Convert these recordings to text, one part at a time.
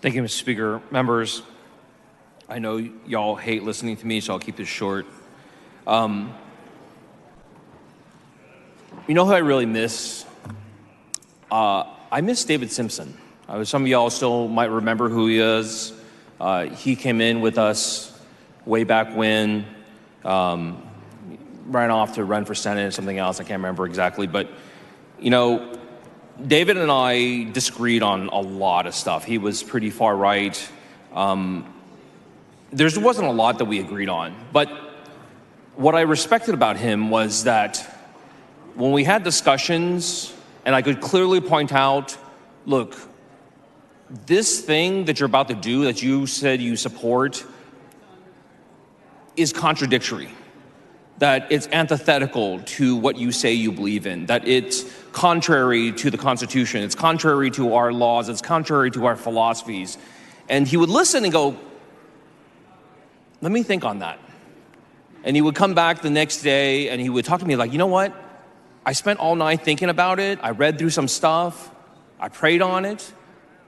Thank you, Mr. Speaker. Members, I know y'all hate listening to me, so I'll keep this short. You know who I really miss? I miss David Simpson. Some of y'all still might remember who he is. He came in with us way back when, ran off to run for Senate or something else. I can't remember exactly, but you know, David and I disagreed on a lot of stuff. He was pretty far right. There wasn't a lot that we agreed on, but what I respected about him was that when we had discussions and I could clearly point out, look, this thing that you're about to do that you said you support is contradictory, that it's antithetical to what you say you believe in, that it's contrary to the Constitution, it's contrary to our laws, it's contrary to our philosophies. And he would listen and go, let me think on that. And he would come back the next day and he would talk to me like, you know what? I spent all night thinking about it. I read through some stuff. I prayed on it.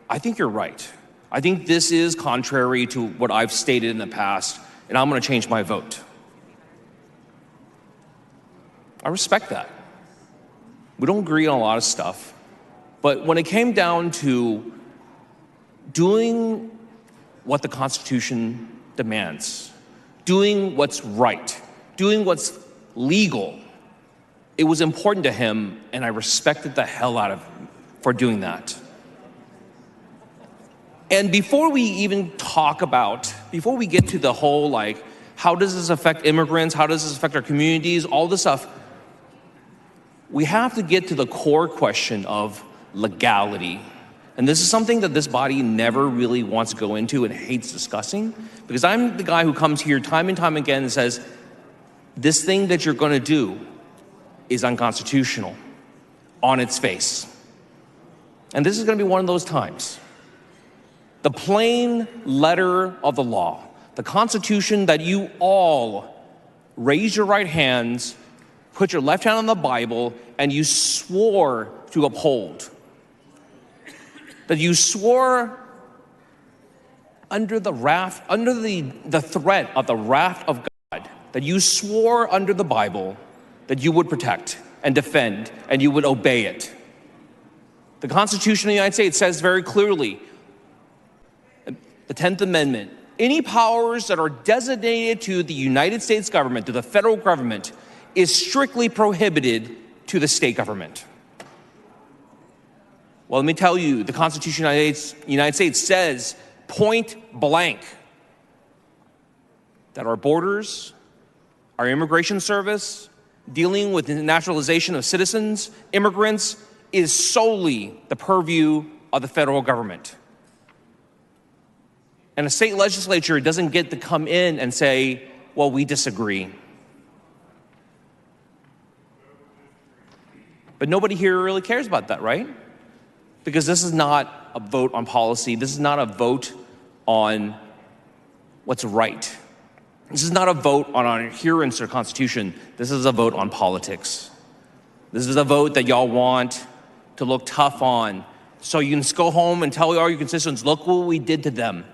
I think you're right. I think this is contrary to what I've stated in the past, and I'm going to change my vote. I respect that. We don't agree on a lot of stuff, but when it came down to doing what the Constitution demands, doing what's right, doing what's legal, it was important to him, and I respected the hell out of him for doing that. And before we even before we get to the whole, like, how does this affect immigrants? How does this affect our communities? All this stuff. We have to get to the core question of legality. And this is something that this body never really wants to go into and hates discussing, because I'm the guy who comes here time and time again and says, this thing that you're going to do is unconstitutional on its face. And this is going to be one of those times. The plain letter of the law, the Constitution that you all raise your right hands, put your left hand on the Bible, and you swore to uphold. That you swore under the threat of the wrath of God, that you swore under the Bible that you would protect and defend and you would obey it. The Constitution of the United States says very clearly, the 10th Amendment, any powers that are designated to the United States government, to the federal government, is strictly prohibited to the state government. Well, let me tell you, the Constitution of the United States says point blank that our borders, our immigration service, dealing with the naturalization of citizens, immigrants, is solely the purview of the federal government. And a state legislature doesn't get to come in and say, well, we disagree. But nobody here really cares about that, right? Because this is not a vote on policy. This is not a vote on what's right. This is not a vote on our adherence to the Constitution. This is a vote on politics. This is a vote that y'all want to look tough on, so you can go home and tell all your constituents, look what we did to them.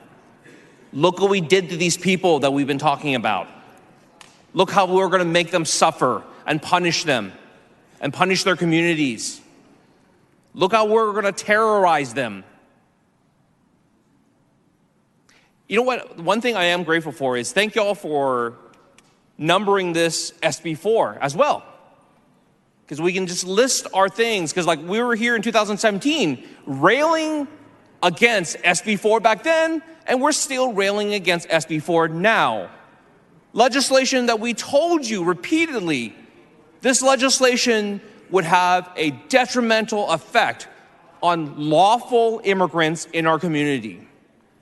Look what we did to these people that we've been talking about. Look how we're going to make them suffer and punish them and punish their communities. Look how we're going to terrorize them. You know what? One thing I am grateful for is thank y'all for numbering this SB4 as well. Because we can just list our things. Because like we were here in 2017 railing against SB4 back then, and we're still railing against SB4 now. Legislation that we told you repeatedly, this legislation would have a detrimental effect on lawful immigrants in our community.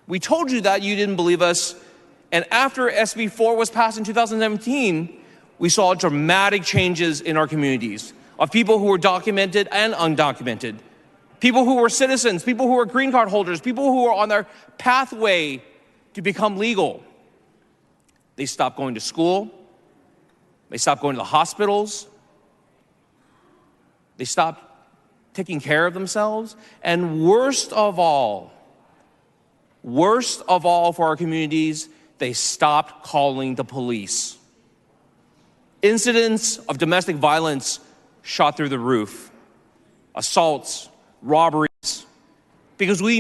We told you that, you didn't believe us. And after SB4 was passed in 2017, we saw dramatic changes in our communities of people who were documented and undocumented. People who were citizens, people who were green card holders, people who were on their pathway to become legal. They stopped going to school. They stopped going to the hospitals. They stopped taking care of themselves. And worst of all, Worst of all for our communities, they stopped calling the police. Incidents of domestic violence shot through the roof. Assaults, robberies. Because we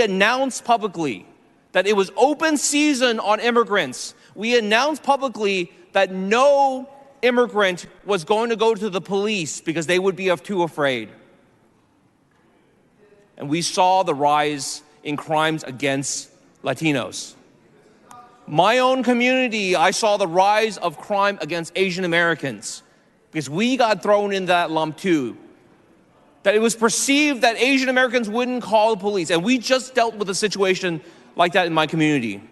announced publicly that it was open season on immigrants. We announced publicly that no immigrant was going to go to the police because they would be too afraid. And we saw the rise in crimes against Latinos. My own community, I saw the rise of crime against Asian Americans because we got thrown in that lump too. That it was perceived that Asian Americans wouldn't call the police. And we just dealt with a situation like that in my community.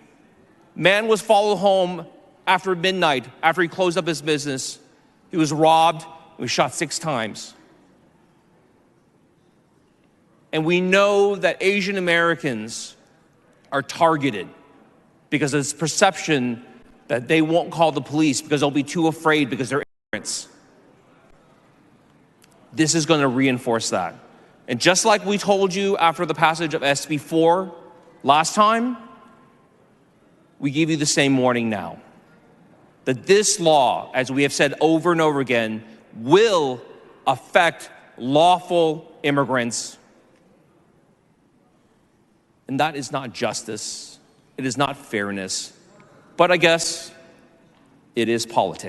Man was followed home after midnight, after he closed up his business. He was robbed, he was shot 6 times. And we know that Asian Americans are targeted because of this perception that they won't call the police because they'll be too afraid because they're immigrants. This is going to reinforce that. And just like we told you after the passage of SB4 last time, we give you the same warning now. That this law, as we have said over and over again, will affect lawful immigrants. And that is not justice. It is not fairness. But I guess it is politics.